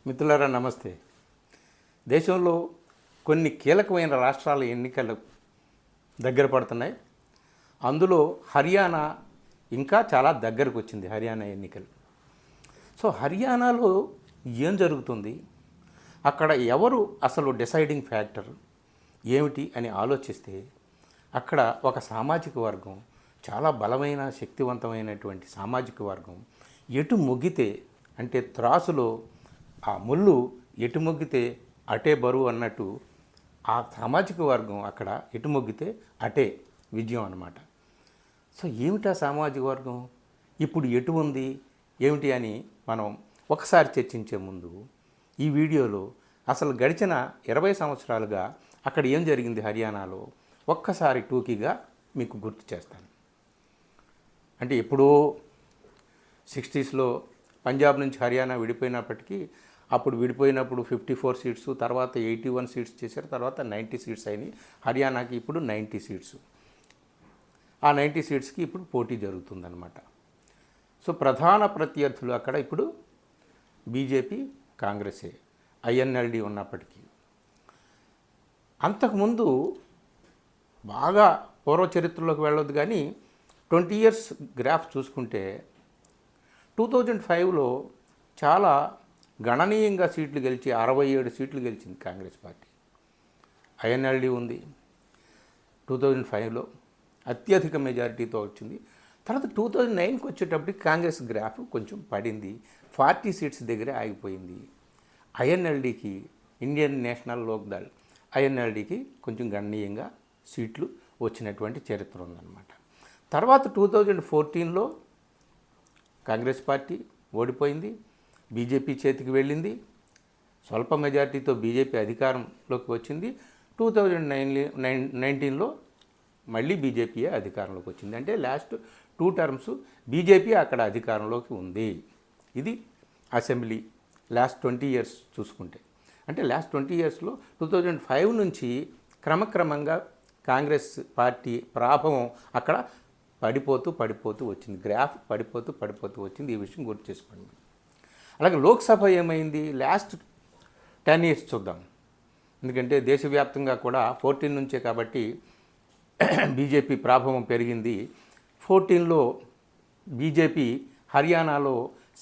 మిత్రులారా నమస్తే. దేశంలో కొన్ని కీలకమైన రాష్ట్రాల ఎన్నికలు దగ్గర పడుతున్నాయి. అందులో హర్యానా ఇంకా చాలా దగ్గరకు వచ్చింది. హర్యానా ఎన్నికలు. సో హర్యానాలో ఏం జరుగుతుంది, అక్కడ ఎవరు అసలు డిసైడింగ్ ఫ్యాక్టర్ ఏమిటి అని ఆలోచిస్తే అక్కడ ఒక సామాజిక వర్గం, చాలా బలమైన శక్తివంతమైనటువంటి సామాజిక వర్గం ఎటు మొగ్గితే అంటే త్రాసులో ఆ ముళ్ళు ఎటు మొగ్గితే అటే బరువు అన్నట్టు ఆ సామాజిక వర్గం అక్కడ ఎటు మొగ్గితే అటే విజయం అన్నమాట. సో ఏమిటా సామాజిక వర్గం ఇప్పుడు ఎటు ఉంది ఏమిటి అని మనం ఒకసారి చర్చించే ముందు ఈ వీడియోలో అసలు గడిచిన 20 సంవత్సరాలుగా అక్కడ ఏం జరిగింది హర్యానాలో ఒక్కసారి టూకీగా మీకు గుర్తు చేస్తాను. అంటే ఎప్పుడో 60స్లో పంజాబ్ నుంచి హర్యానా విడిపోయినప్పటికీ అప్పుడు విడిపోయినప్పుడు 54 సీట్స్, తర్వాత 81 సీట్స్ చేశారు, తర్వాత 90 సీట్స్ అయినాయి. హర్యానాకి ఇప్పుడు 90 సీట్స్. ఆ 90 సీట్స్కి ఇప్పుడు పోటీ జరుగుతుందన్నమాట. సో ప్రధాన ప్రత్యర్థులు అక్కడ ఇప్పుడు బీజేపీ, కాంగ్రెసే, ఐఎన్ఎల్డి ఉన్నప్పటికీ. అంతకుముందు బాగా పూర్వ చరిత్రలోకి వెళ్ళొద్దు కానీ 20 ఇయర్స్ గ్రాఫ్ చూసుకుంటే 2005లో చాలా గణనీయంగా సీట్లు గెలిచి 67 సీట్లు గెలిచింది కాంగ్రెస్ పార్టీ. ఐఎన్ఎల్డి ఉంది 2005లో అత్యధిక మెజారిటీతో వచ్చింది. తర్వాత 2009కి వచ్చేటప్పటికి కాంగ్రెస్ గ్రాఫ్ కొంచెం పడింది, 40 సీట్స్ దగ్గరే ఆగిపోయింది. ఐఎన్ఎల్డికి, ఇండియన్ నేషనల్ లోక్దళ్ ఐఎన్ఎల్డికి కొంచెం గణనీయంగా సీట్లు వచ్చినటువంటి చరిత్ర ఉందన్నమాట. తర్వాత 2014లో కాంగ్రెస్ పార్టీ ఓడిపోయింది, బీజేపీ చేతికి వెళ్ళింది. స్వల్ప మెజార్టీతో బీజేపీ అధికారంలోకి వచ్చింది. 2019లో మళ్ళీ బీజేపీయే అధికారంలోకి వచ్చింది. అంటే లాస్ట్ 2 టర్మ్స్ బీజేపీ అక్కడ అధికారంలోకి ఉంది. ఇది అసెంబ్లీ లాస్ట్ 20 ఇయర్స్ చూసుకుంటే. అంటే లాస్ట్ 20 ఇయర్స్లో 2005 నుంచి క్రమక్రమంగా కాంగ్రెస్ పార్టీ ప్రాభవం అక్కడ పడిపోతూ వచ్చింది. గ్రాఫ్ పడిపోతూ వచ్చింది. ఈ విషయం గుర్తు చేసుకోండి. అలాగే లోక్సభ ఏమైంది లాస్ట్ 10 ఇయర్స్ చూద్దాం. ఎందుకంటే దేశవ్యాప్తంగా కూడా 14 నుంచే కాబట్టి బీజేపీ ప్రాభవం పెరిగింది. 14లో బీజేపీ హర్యానాలో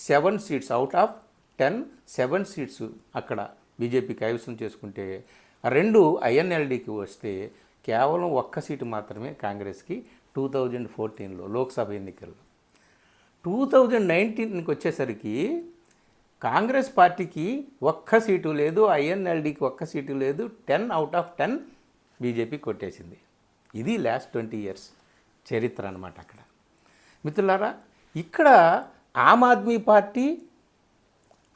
7 సీట్స్ అవుట్ ఆఫ్ 10 7 సీట్స్ అక్కడ బీజేపీ కైవసం చేసుకుంటే 2 ఐఎన్ఎల్డికి వస్తే కేవలం 1 సీటు మాత్రమే కాంగ్రెస్కి 2014లో లోక్సభ ఎన్నికల్లో. 2019కి వచ్చేసరికి కాంగ్రెస్ పార్టీకి 1 సీటు లేదు, ఐఎన్ఎల్డికి 1 సీటు లేదు, 10 అవుట్ ఆఫ్ 10 బీజేపీ కొట్టేసింది. ఇది లాస్ట్ 20 ఇయర్స్ చరిత్ర అన్నమాట. అక్కడ మిత్రులారా ఇక్కడ ఆమ్ ఆద్మీ పార్టీ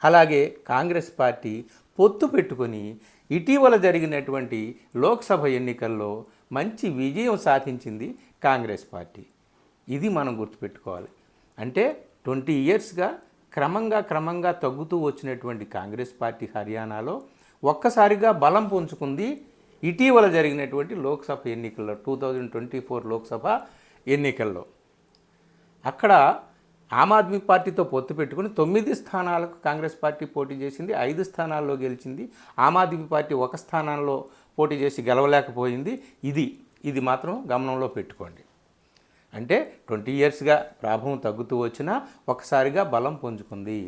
అలాగే కాంగ్రెస్ పార్టీ పొత్తు పెట్టుకొని ఇటీవల జరిగినటువంటి లోక్సభ ఎన్నికల్లో మంచి విజయం సాధించింది కాంగ్రెస్ పార్టీ. ఇది మనం గుర్తుపెట్టుకోవాలి. అంటే 20 ఇయర్స్గా క్రమంగా తగ్గుతూ వచ్చినటువంటి కాంగ్రెస్ పార్టీ హర్యానాలో ఒక్కసారిగా బలం పుంజుకుంది ఇటీవల జరిగినటువంటి లోక్సభ ఎన్నికల్లో, 2024 లోక్సభ ఎన్నికల్లో. అక్కడ ఆమ్ ఆద్మీ పార్టీతో పొత్తు పెట్టుకుని 9 స్థానాలకు కాంగ్రెస్ పార్టీ పోటీ చేసింది, 5 స్థానాల్లో గెలిచింది. ఆమ్ ఆద్మీ పార్టీ 1 స్థానంలో పోటీ చేసి గెలవలేకపోయింది. ఇది మాత్రం గమనంలో పెట్టుకోండి. అంటే 20 ఇయర్స్గా ప్రాభవం తగ్గుతూ వచ్చినా ఒకసారిగా బలం పుంజుకుంది.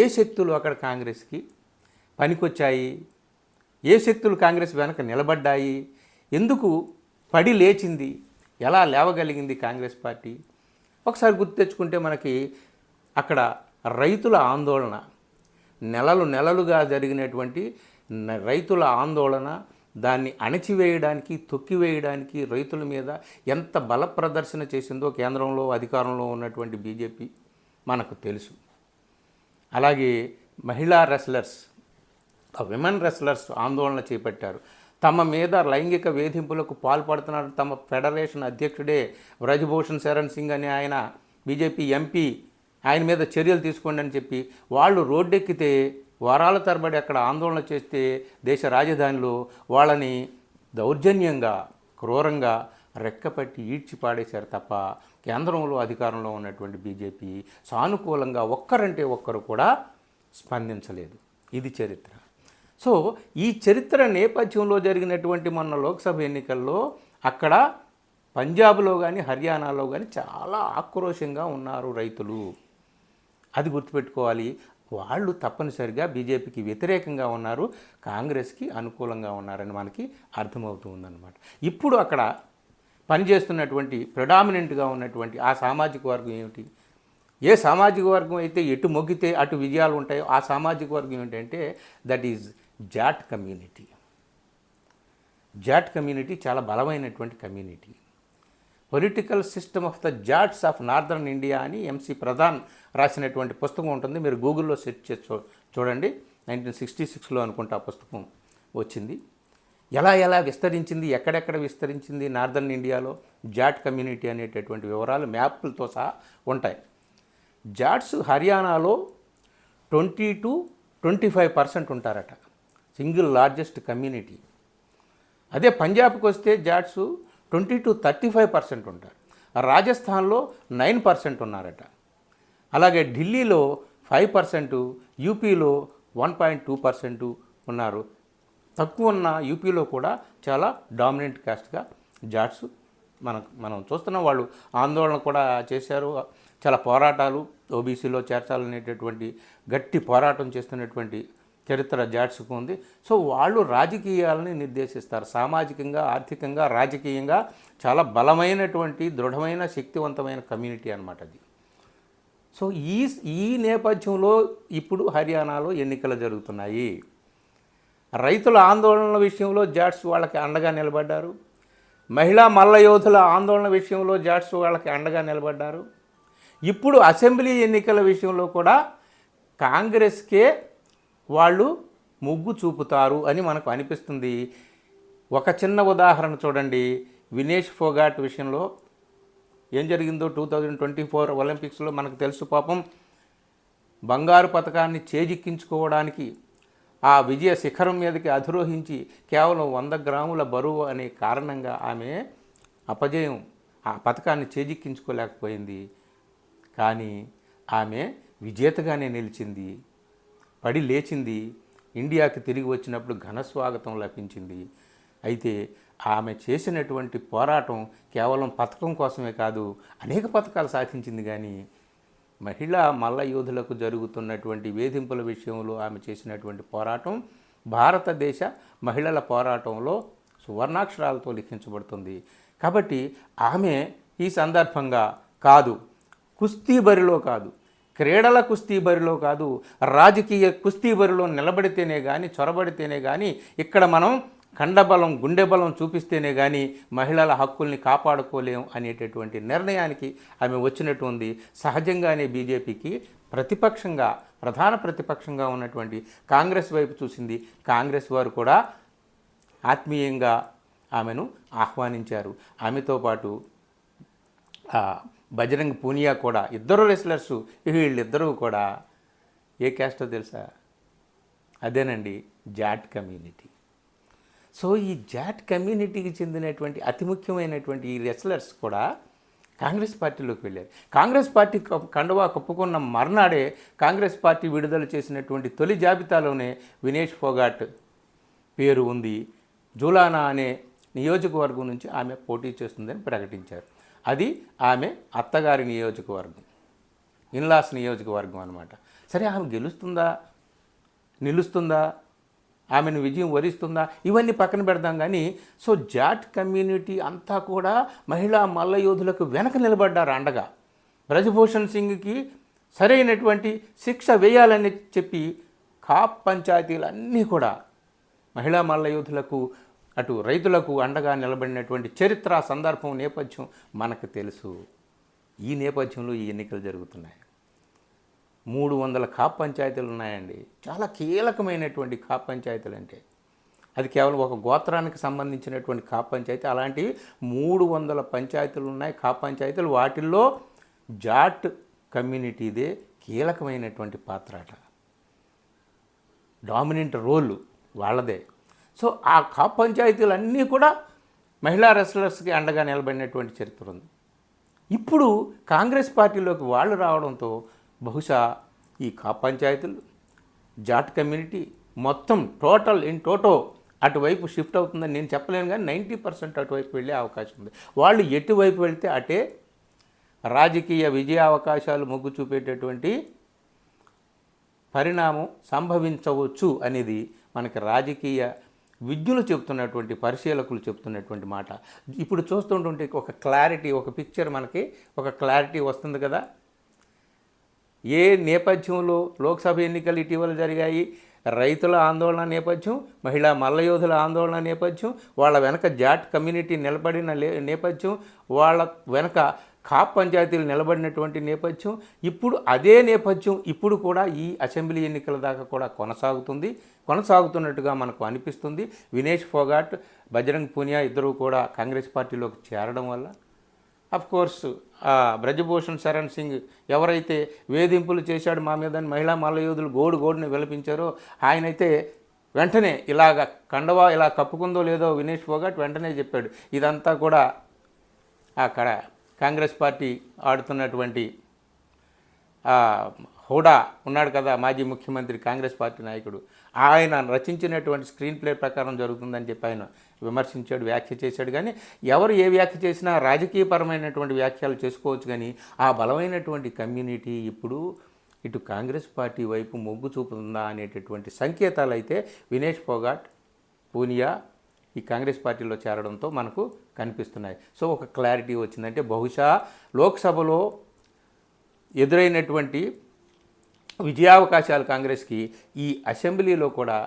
ఏ శక్తులు అక్కడ కాంగ్రెస్కి పనికొచ్చాయి, ఏ శక్తులు కాంగ్రెస్ వెనక నిలబడ్డాయి, ఎందుకు పడి లేచింది, ఎలా లేవగలిగింది కాంగ్రెస్ పార్టీ ఒకసారి గుర్తు తెచ్చుకుంటే మనకి అక్కడ రైతుల ఆందోళన, నెలలుగా జరిగినటువంటి రైతుల ఆందోళన, దాన్ని అణచివేయడానికి, తొక్కివేయడానికి రైతుల మీద ఎంత బల ప్రదర్శన చేసిందో కేంద్రంలో అధికారంలో ఉన్నటువంటి బీజేపీ మనకు తెలుసు. అలాగే మహిళా రెస్లర్స్, విమెన్ రెస్లర్స్ ఆందోళన చేపట్టారు. తమ మీద లైంగిక వేధింపులకు పాల్పడుతున్నారు తమ ఫెడరేషన్ అధ్యక్షుడే బ్రజ్భూషణ్ శరణ్ సింగ్ అని ఆయన బీజేపీ ఎంపీ, ఆయన మీద చర్యలు తీసుకోండి అని చెప్పి వాళ్ళు రోడ్డెక్కితే వారాల తరబడి అక్కడ ఆందోళన చేస్తే దేశ రాజధానిలో వాళ్ళని దౌర్జన్యంగా, క్రూరంగా రెక్కపట్టి ఈడ్చి పాడేశారు తప్ప కేంద్రంలో అధికారంలో ఉన్నటువంటి బీజేపీ సానుకూలంగా ఒక్కరంటే ఒక్కరు కూడా స్పందించలేదు. ఇది చరిత్ర. సో ఈ చరిత్ర నేపథ్యంలో జరిగినటువంటి మొన్న లోక్సభ ఎన్నికల్లో అక్కడ పంజాబ్లో కానీ హర్యానాలో కానీ చాలా ఆక్రోశంగా ఉన్నారు రైతులు. అది గుర్తుపెట్టుకోవాలి. వాళ్ళు తప్పనిసరిగా బీజేపీకి వ్యతిరేకంగా ఉన్నారు, కాంగ్రెస్కి అనుకూలంగా ఉన్నారని మనకి అర్థమవుతూ ఉందన్నమాట. ఇప్పుడు అక్కడ పనిచేస్తున్నటువంటి ప్రెడామినెంట్గా ఉన్నటువంటి ఆ సామాజిక వర్గం ఏమిటి? ఏ సామాజిక వర్గం అయితే ఎటు మొగ్గితే అటు విజయాలు ఉంటాయో ఆ సామాజిక వర్గం ఏంటంటే that is Jat community. Jat community చాలా బలమైనటువంటి community. Political system of the Jats of northern India అని ఎంసి ప్రధాన్ రాసినటువంటి పుస్తకం ఉంటుంది. మీరు గూగుల్లో సెర్చ్ చేసి చూడండి. 1966లో అనుకుంటా ఆ పుస్తకం వచ్చింది. ఎలా విస్తరించింది, ఎక్కడెక్కడ విస్తరించింది నార్దర్న్ ఇండియాలో జాట్ కమ్యూనిటీ అనేటటువంటి వివరాలు మ్యాప్లతో సహా ఉంటాయి. జాట్స్ హర్యానాలో 20-25% ఉంటారట, సింగిల్ లార్జెస్ట్ కమ్యూనిటీ. అదే పంజాబ్కి వస్తే జాట్స్ 20-35% ఉంటారు. రాజస్థాన్లో 9% ఉన్నారట. అలాగే ఢిల్లీలో 5%, యూపీలో 1.2% ఉన్నారు. తక్కువ ఉన్న యూపీలో కూడా చాలా డామినెంట్ కాస్ట్గా జాట్స్ మనం చూస్తున్నాం. వాళ్ళు ఆందోళన కూడా చేశారు, చాలా పోరాటాలు ఓబీసీలో చేర్చాలనేటటువంటి గట్టి పోరాటం చేస్తున్నటువంటి చరిత్ర జాట్స్కు ఉంది. సో వాళ్ళు రాజకీయాలని నిర్దేశిస్తారు. సామాజికంగా, ఆర్థికంగా, రాజకీయంగా చాలా బలమైనటువంటి దృఢమైన శక్తివంతమైన కమ్యూనిటీ అన్నమాట అది. సో ఈ నేపథ్యంలో ఇప్పుడు హర్యానాలో ఎన్నికలు జరుగుతున్నాయి. రైతుల ఆందోళనల విషయంలో జాట్స్ వాళ్ళకి అండగా నిలబడ్డారు. మహిళా మల్ల యోధుల ఆందోళన విషయంలో జాట్స్ వాళ్ళకి అండగా నిలబడ్డారు. ఇప్పుడు అసెంబ్లీ ఎన్నికల విషయంలో కూడా కాంగ్రెస్కే వాళ్ళు మొగ్గు చూపుతారు అని మనకు అనిపిస్తుంది. ఒక చిన్న ఉదాహరణ చూడండి. వినేష్ ఫోగాట్ విషయంలో ఏం జరిగిందో 2024 ఒలింపిక్స్లో మనకు తెలుసు. పాపం బంగారు పతకాన్ని చేజిక్కించుకోవడానికి ఆ విజయ శిఖరం మీదకి అధిరోహించి కేవలం 100 గ్రాముల బరువు అనే కారణంగా ఆమె అపజయం, ఆ పతకాన్ని చేజిక్కించుకోలేకపోయింది. కానీ ఆమె విజేతగానే నిలిచింది, పడి లేచింది. ఇండియాకి తిరిగి వచ్చినప్పుడు ఘన స్వాగతం లభించింది. అయితే ఆమె చేసినటువంటి పోరాటం కేవలం పథకం కోసమే కాదు, అనేక పథకాలు సాధించింది. కానీ మహిళా మల్ల యోధులకు జరుగుతున్నటువంటి వేధింపుల విషయంలో ఆమె చేసినటువంటి పోరాటం భారతదేశ మహిళల పోరాటంలో సువర్ణాక్షరాలతో లిఖించబడుతుంది. కాబట్టి ఆమె ఈ సందర్భంగా కాదు, కుస్తీ బరిలో కాదు, క్రీడల కుస్తీ బరిలో కాదు, రాజకీయ కుస్తీ బరిలో నిలబడితేనే కానీ, చొరబడితేనే కానీ, ఇక్కడ మనం కండబలం, గుండె బలం చూపిస్తేనే కానీ మహిళల హక్కుల్ని కాపాడుకోలేం అనేటటువంటి నిర్ణయానికి ఆమె వచ్చినట్టుంది. సహజంగానే బీజేపీకి ప్రతిపక్షంగా, ప్రధాన ప్రతిపక్షంగా ఉన్నటువంటి కాంగ్రెస్ వైపు చూసింది. కాంగ్రెస్ వారు కూడా ఆత్మీయంగా ఆమెను ఆహ్వానించారు. ఆమెతో పాటు బజరంగ్ పూనియా కూడా, ఇద్దరు రెస్లర్సు. వీళ్ళిద్దరూ కూడా ఏ క్యాస్టో తెలుసా? అదేనండి, జాట్ కమ్యూనిటీ. సో ఈ జాట్ కమ్యూనిటీకి చెందినటువంటి అతి ముఖ్యమైనటువంటి ఈ రెస్లర్స్ కూడా కాంగ్రెస్ పార్టీలోకి వెళ్ళారు. కాంగ్రెస్ పార్టీ కండువా కప్పుకున్న మర్నాడే కాంగ్రెస్ పార్టీ విడుదల చేసినటువంటి తొలి జాబితాలోనే వినేష్ ఫోగాట్ పేరు ఉంది. జూలానా అనే నియోజకవర్గం నుంచి ఆమె పోటీ చేస్తుందని ప్రకటించారు. అది ఆమె అత్తగారి నియోజకవర్గం, ఇన్లాస్ నియోజకవర్గం అన్నమాట. సరే, ఆమె గెలుస్తుందా, నిలుస్తుందా, ఆమెను విజయం వరిస్తుందా, ఇవన్నీ పక్కన పెడదాం. కానీ సో జాట్ కమ్యూనిటీ అంతా కూడా మహిళా మల్ల యోధులకు వెనక నిలబడ్డారు అండగా. బ్రజభూషణ్ సింగ్కి సరైనటువంటి శిక్ష వేయాలని చెప్పి ఖాప్ పంచాయతీలన్నీ కూడా మహిళా మల్ల యోధులకు, అటు రైతులకు అండగా నిలబడినటువంటి చరిత్ర, సందర్భం, నేపథ్యం మనకు తెలుసు. ఈ నేపథ్యంలో ఈ ఎన్నికలు జరుగుతున్నాయి. 300 ఖాప్ పంచాయతీలు ఉన్నాయండి. చాలా కీలకమైనటువంటి ఖాప్ పంచాయతీలు అంటే అది కేవలం ఒక గోత్రానికి సంబంధించినటువంటి ఖాప్ పంచాయతీ. అలాంటివి 300 పంచాయతీలు ఉన్నాయి, ఖాప్ పంచాయతీలు. వాటిల్లో జాట్ కమ్యూనిటీదే కీలకమైనటువంటి పాత్ర అట, డామినెంట్ రోల్ వాళ్ళదే. సో ఆ ఖాప్ పంచాయతీలన్నీ కూడా మహిళా రెస్లర్స్కి అండగా నిలబడినటువంటి చరిత్ర ఉంది. ఇప్పుడు కాంగ్రెస్ పార్టీలోకి వాళ్ళు రావడంతో బహుశా ఈ ఖాప్ పంచాయతీలు, జాట్ కమ్యూనిటీ మొత్తం టోటో అటువైపు షిఫ్ట్ అవుతుందని నేను చెప్పలేను, కానీ 90% అటువైపు వెళ్ళే అవకాశం ఉంది. వాళ్ళు ఎటువైపు వెళ్తే అటే రాజకీయ విజయ అవకాశాలు మొగ్గు చూపేటటువంటి పరిణామం సంభవించవచ్చు అనేది మనకి రాజకీయ విజ్ఞులు చెప్తున్నటువంటి, పరిశీలకులు చెప్తున్నటువంటి మాట. ఇప్పుడు చూస్తుంటుంటే ఒక క్లారిటీ, ఒక పిక్చర్ మనకి ఒక క్లారిటీ వస్తుంది కదా. ఏ నేపథ్యంలో లోక్సభ ఎన్నికలు ఇటీవల జరిగాయి, రైతుల ఆందోళన నేపథ్యం, మహిళా మల్లయోధుల ఆందోళన నేపథ్యం, వాళ్ళ వెనక జాట్ కమ్యూనిటీ నిలబడిన నేపథ్యం, వాళ్ళ వెనక కాప్ పంచాయతీలు నిలబడినటువంటి నేపథ్యం, ఇప్పుడు అదే నేపథ్యం ఇప్పుడు కూడా ఈ అసెంబ్లీ ఎన్నికల దాకా కూడా కొనసాగుతున్నట్టుగా మనకు అనిపిస్తుంది. వినేష్ ఫోగాట్, బజరంగ్ పూనియా ఇద్దరు కూడా కాంగ్రెస్ పార్టీలోకి చేరడం వల్ల కోర్స్ బ్రజభూషణ్ శరణ్ సింగ్ ఎవరైతే వేధింపులు చేశాడు మా మీద మహిళా మల్లయోధులు గోడుని విలపించారో, ఆయనైతే వెంటనే ఇలాగ కండవా ఇలా కప్పుకుందో లేదో వినేష్ ఫోగాట్ వెంటనే చెప్పాడు. ఇదంతా కూడా అక్కడ కాంగ్రెస్ పార్టీ ఆడుతున్నటువంటి హుడా ఉన్నాడు కదా, మాజీ ముఖ్యమంత్రి, కాంగ్రెస్ పార్టీ నాయకుడు, ఆయన రచించినటువంటి స్క్రీన్ ప్లే ప్రకారం జరుగుతుందని చెప్పి ఆయన విమర్శించాడు, వ్యాఖ్య చేశాడు. కానీ ఎవరు ఏ వ్యాఖ్య చేసినా రాజకీయపరమైనటువంటి వ్యాఖ్యలు చేసుకోవచ్చు, కానీ ఆ బలమైనటువంటి కమ్యూనిటీ ఇప్పుడు ఇటు కాంగ్రెస్ పార్టీ వైపు మొగ్గు చూపుతుందా అనేటటువంటి సంకేతాలు అయితే వినేష్ ఫోగాట్, పూనియా ఈ కాంగ్రెస్ పార్టీలో చేరడంతో మనకు కనిపిస్తున్నాయి. సో ఒక క్లారిటీ వచ్చిందంటే బహుశా లోక్సభలో ఎదురైనటువంటి విజయావకాశాలు కాంగ్రెస్కి ఈ అసెంబ్లీలో కూడా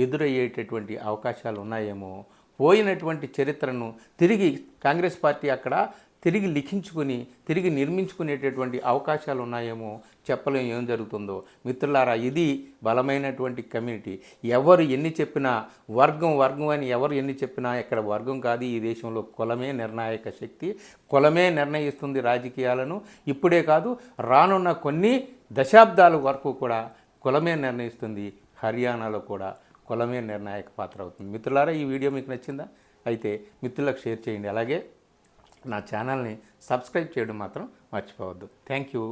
ఎదురయ్యేటటువంటి అవకాశాలు ఉన్నాయేమో. పోయినటువంటి చరిత్రను తిరిగి కాంగ్రెస్ పార్టీ అక్కడ తిరిగి లిఖించుకుని తిరిగి నిర్మించుకునేటటువంటి అవకాశాలు ఉన్నాయేమో, చెప్పలేం ఏం జరుగుతుందో. మిత్రులారా, ఇది బలమైనటువంటి కమ్యూనిటీ. ఎవరు ఎన్ని చెప్పినా వర్గం అని ఎవరు ఎన్ని చెప్పినా ఇక్కడ వర్గం కాదు, ఈ దేశంలో కులమే నిర్ణాయక శక్తి. కులమే నిర్ణయిస్తుంది రాజకీయాలను. ఇప్పుడే కాదు, రానున్న కొన్ని దశాబ్దాల వరకు కూడా కులమే నిర్ణయిస్తుంది. హర్యానాలో కూడా కులమే నిర్ణాయక పాత్ర అవుతుంది. మిత్రులారా, ఈ వీడియో మీకు నచ్చిందా? అయితే మిత్రులకు షేర్ చేయండి. అలాగే నా ఛానల్ని సబ్స్క్రైబ్ చేయడం మాత్రం మర్చిపోవద్దు. Thank you.